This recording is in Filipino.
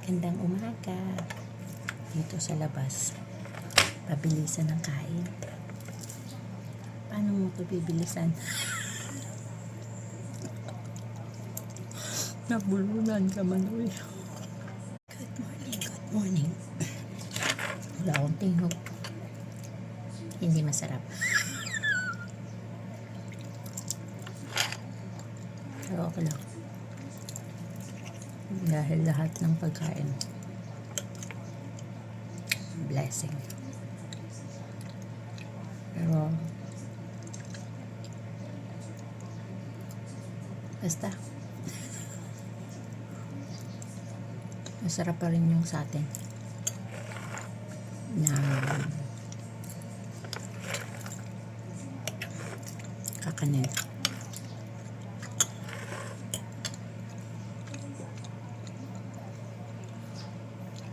Gandang umaga. Dito sa labas. Pabilisan ng kain. Paano mo ito bibilisan? Nabulunan ka man uy. Good morning, good morning. Wala akong tingog. Hindi masarap. Pero okay lang. Dahil lahat ng pagkain blessing. Pero basta masarap pa rin yung sa atin na kakanin.